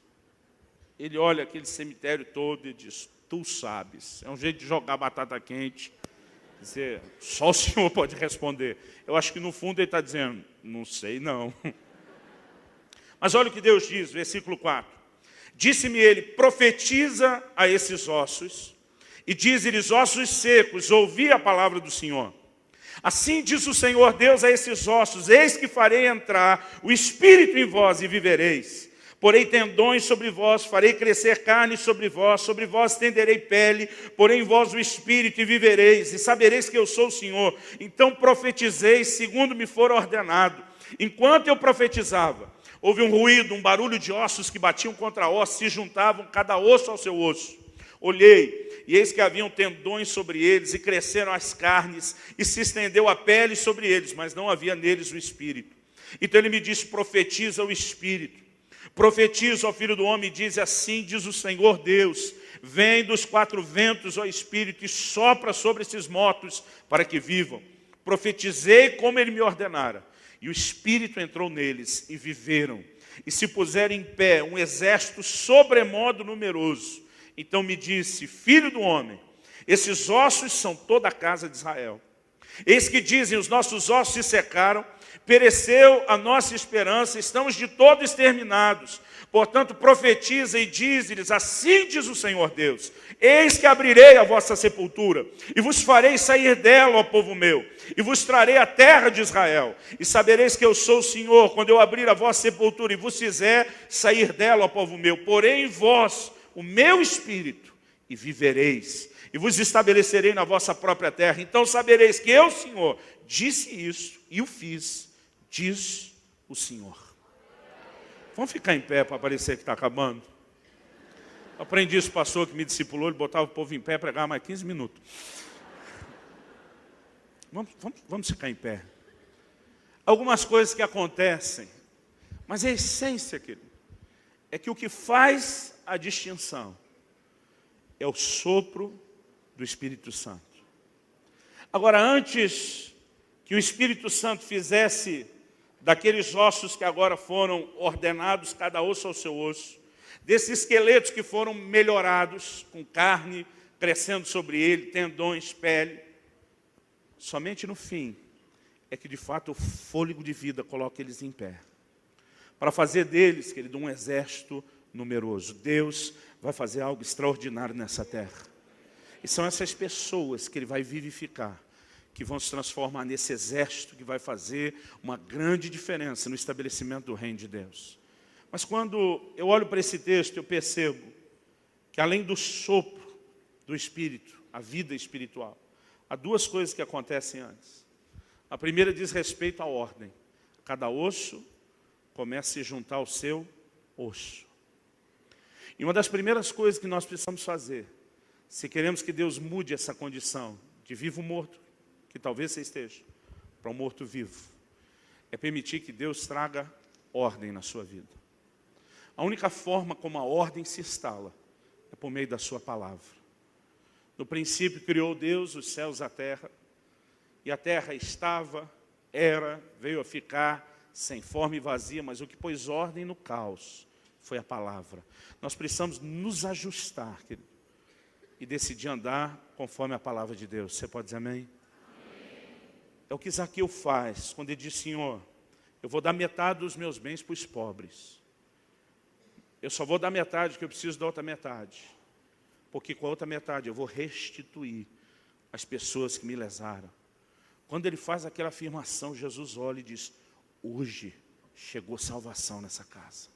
S1: Ele olha aquele cemitério todo e diz: tu sabes. É um jeito de jogar batata quente. Dizer, só o Senhor pode responder. Eu acho que no fundo ele está dizendo: não sei não. Mas olha o que Deus diz, versículo 4. Disse-me ele: profetiza a esses ossos, e diz-lhes: ossos secos, ouvi a palavra do Senhor. Assim diz o Senhor Deus a esses ossos: eis que farei entrar o Espírito em vós e vivereis. Porei tendões sobre vós, farei crescer carne sobre vós estenderei pele, porei em vós o Espírito e vivereis, e sabereis que eu sou o Senhor. Então profetizei segundo me for ordenado. Enquanto eu profetizava, houve um ruído, um barulho de ossos que batiam contra ossos, se juntavam cada osso ao seu osso. Olhei, e eis que haviam tendões sobre eles, e cresceram as carnes, e se estendeu a pele sobre eles, mas não havia neles o Espírito. Então ele me disse: profetiza o Espírito. Profetiza, ó filho do homem, e diz: assim diz o Senhor Deus: vem dos quatro ventos, ó Espírito, e sopra sobre esses mortos, para que vivam. Profetizei como ele me ordenara, e o Espírito entrou neles, e viveram. E se puseram em pé um exército sobremodo numeroso. Então me disse: filho do homem, esses ossos são toda a casa de Israel. Eis que dizem: os nossos ossos se secaram, pereceu a nossa esperança, estamos de todo exterminados. Portanto, profetiza e diz-lhes: assim diz o Senhor Deus: eis que abrirei a vossa sepultura, e vos farei sair dela, ó povo meu, e vos trarei a terra de Israel. E sabereis que eu sou o Senhor, quando eu abrir a vossa sepultura, e vos fizer sair dela, ó povo meu. Porém em vós o meu Espírito, e vivereis, e vos estabelecerei na vossa própria terra. Então sabereis que eu, Senhor, disse isso, e o fiz, diz o Senhor. Vamos ficar em pé para parecer que está acabando? Aprendi isso, pastor que me discipulou, ele botava o povo em pé, pregava mais 15 minutos. Vamos ficar em pé. Algumas coisas que acontecem, mas a essência, querido, é que o que faz a distinção é o sopro do Espírito Santo. Agora, antes que o Espírito Santo fizesse daqueles ossos que agora foram ordenados, cada osso ao seu osso, desses esqueletos que foram melhorados, com carne crescendo sobre ele, tendões, pele, somente no fim é que de fato o fôlego de vida coloca eles em pé, para fazer deles, querido, um exército numeroso. Deus vai fazer algo extraordinário nessa terra. E são essas pessoas que Ele vai vivificar, que vão se transformar nesse exército que vai fazer uma grande diferença no estabelecimento do reino de Deus. Mas quando eu olho para esse texto, eu percebo que além do sopro do Espírito, a vida espiritual, há duas coisas que acontecem antes. A primeira diz respeito à ordem. Cada osso começa a se juntar ao seu osso. E uma das primeiras coisas que nós precisamos fazer, se queremos que Deus mude essa condição de vivo morto, que talvez você esteja, para um morto vivo, é permitir que Deus traga ordem na sua vida. A única forma como a ordem se instala é por meio da sua palavra. No princípio criou Deus os céus e a terra estava, era, veio a ficar sem forma e vazia, mas o que pôs ordem no caos foi a palavra. Nós precisamos nos ajustar, querido, e decidir andar conforme a palavra de Deus. Você pode dizer amém? É o que Zaqueu faz, quando ele diz: Senhor, eu vou dar metade dos meus bens para os pobres. Eu só vou dar metade, que eu preciso da outra metade. Porque com a outra metade eu vou restituir as pessoas que me lesaram. Quando ele faz aquela afirmação, Jesus olha e diz: hoje chegou salvação nessa casa.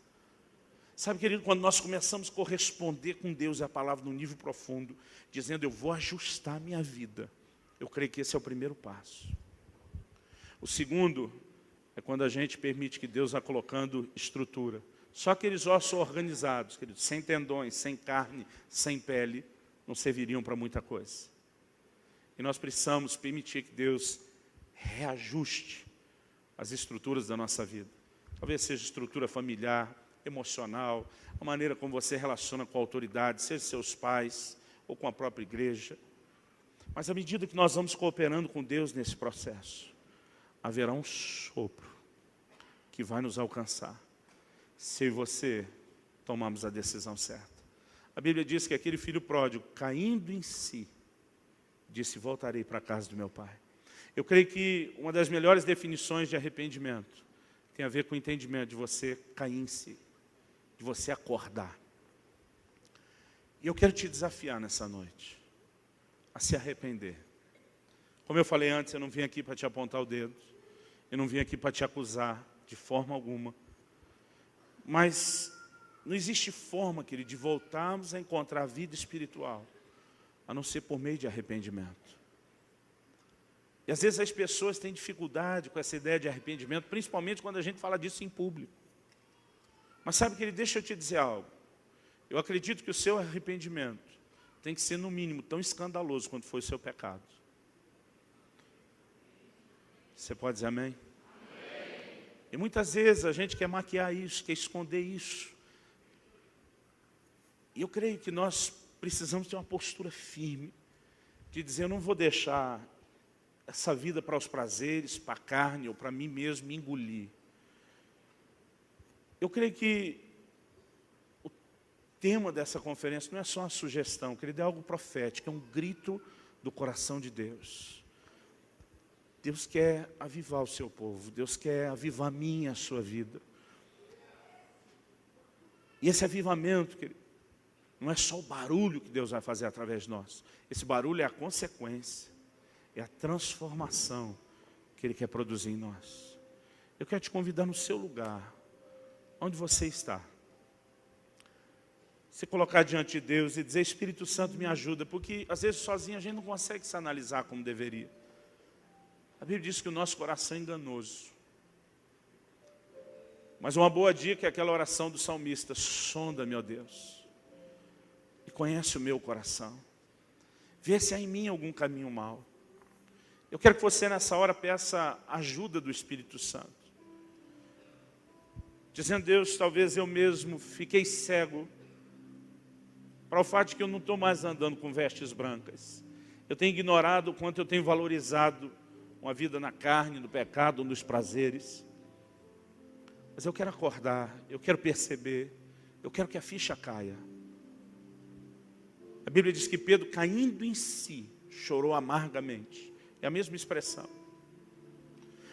S1: Sabe, querido, quando nós começamos a corresponder com Deus e a palavra num nível profundo, dizendo, eu vou ajustar a minha vida, eu creio que esse é o primeiro passo. O segundo é quando a gente permite que Deus vá colocando estrutura. Só aqueles ossos organizados, querido, sem tendões, sem carne, sem pele, não serviriam para muita coisa. E nós precisamos permitir que Deus reajuste as estruturas da nossa vida. Talvez seja estrutura familiar, emocional, a maneira como você relaciona com a autoridade, seja seus pais ou com a própria igreja. Mas à medida que nós vamos cooperando com Deus nesse processo, haverá um sopro que vai nos alcançar, se eu e você tomarmos a decisão certa. A Bíblia diz que aquele filho pródigo, caindo em si, disse, voltarei para a casa do meu pai. Eu creio que uma das melhores definições de arrependimento tem a ver com o entendimento de você cair em si, de você acordar. E eu quero te desafiar nessa noite a se arrepender. Como eu falei antes, eu não vim aqui para te apontar o dedo, eu não vim aqui para te acusar de forma alguma. Mas não existe forma, querido, de voltarmos a encontrar a vida espiritual, a não ser por meio de arrependimento. E às vezes as pessoas têm dificuldade com essa ideia de arrependimento, principalmente quando a gente fala disso em público. Mas sabe, querido, deixa eu te dizer algo. Eu acredito que o seu arrependimento tem que ser, no mínimo, tão escandaloso quanto foi o seu pecado. Você pode dizer amém? Amém. E muitas vezes a gente quer maquiar isso, quer esconder isso. E eu creio que nós precisamos ter uma postura firme, de dizer, eu não vou deixar essa vida para os prazeres, para a carne ou para mim mesmo me engolir. Eu creio que o tema dessa conferência não é só uma sugestão, querido, é algo profético, é um grito do coração de Deus. Deus quer avivar o seu povo, Deus quer avivar a minha, a sua vida. E esse avivamento, querido, não é só o barulho que Deus vai fazer através de nós. Esse barulho é a consequência, é a transformação que Ele quer produzir em nós. Eu quero te convidar no seu lugar, onde você está. Se colocar diante de Deus e dizer, Espírito Santo, me ajuda, porque às vezes sozinho a gente não consegue se analisar como deveria. A Bíblia diz que o nosso coração é enganoso. Mas uma boa dica é aquela oração do salmista, sonda-me, ó Deus, e conhece o meu coração. Vê se há em mim algum caminho mau. Eu quero que você nessa hora peça ajuda do Espírito Santo. Dizendo, Deus, talvez eu mesmo fiquei cego para o fato de que eu não estou mais andando com vestes brancas. Eu tenho ignorado o quanto eu tenho valorizado uma vida na carne, no pecado, nos prazeres. Mas eu quero acordar, eu quero perceber, eu quero que a ficha caia. A Bíblia diz que Pedro, caindo em si, chorou amargamente. É a mesma expressão.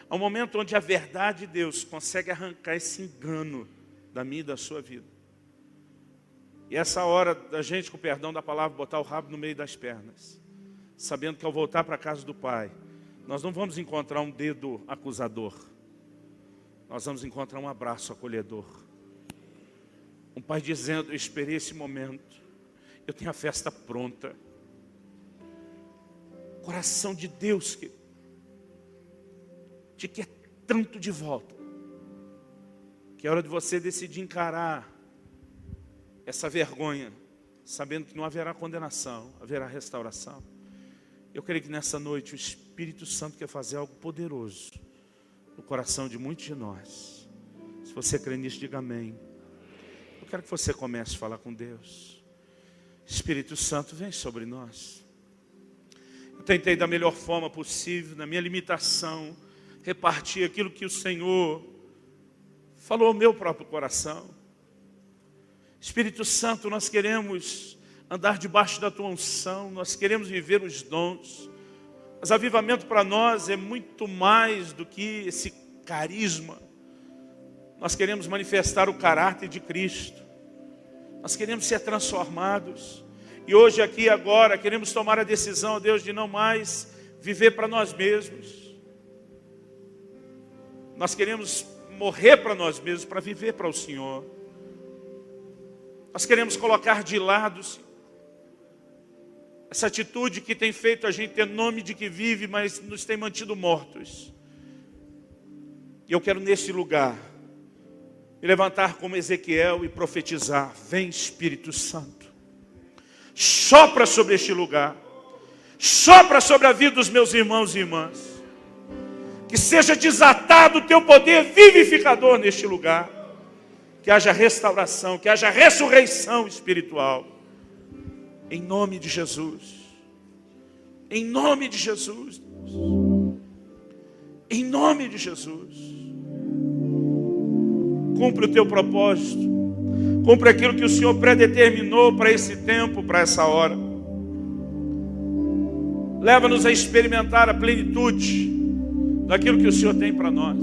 S1: Há um momento onde a verdade de Deus consegue arrancar esse engano da minha e da sua vida. E essa hora da gente, com o perdão da palavra, botar o rabo no meio das pernas. Sabendo que ao voltar para a casa do Pai, nós não vamos encontrar um dedo acusador. Nós vamos encontrar um abraço acolhedor. Um Pai dizendo, eu esperei esse momento. Eu tenho a festa pronta. Coração de Deus que te quer tanto de volta, que é hora de você decidir encarar essa vergonha, sabendo que não haverá condenação, haverá restauração. Eu creio que nessa noite o Espírito Santo quer fazer algo poderoso no coração de muitos de nós. Se você crê nisso, diga amém. Eu quero que você comece a falar com Deus. Espírito Santo, vem sobre nós. Eu tentei da melhor forma possível, na minha limitação, repartir aquilo que o Senhor falou ao meu próprio coração. Espírito Santo, nós queremos andar debaixo da Tua unção, nós queremos viver os dons. Mas avivamento para nós é muito mais do que esse carisma. Nós queremos manifestar o caráter de Cristo. Nós queremos ser transformados. E hoje, aqui e agora, queremos tomar a decisão, ó Deus, de não mais viver para nós mesmos. Nós queremos morrer para nós mesmos, para viver para o Senhor. Nós queremos colocar de lado, Senhor, essa atitude que tem feito a gente ter nome de que vive, mas nos tem mantido mortos. E eu quero nesse lugar me levantar como Ezequiel e profetizar: vem Espírito Santo, sopra sobre este lugar, sopra sobre a vida dos meus irmãos e irmãs, que seja desatado o teu poder vivificador neste lugar, que haja restauração, que haja ressurreição espiritual, em nome de Jesus, em nome de Jesus, em nome de Jesus. Cumpre o teu propósito, cumpre aquilo que o Senhor predeterminou para esse tempo, para essa hora. Leva-nos a experimentar a plenitude daquilo que o Senhor tem para nós.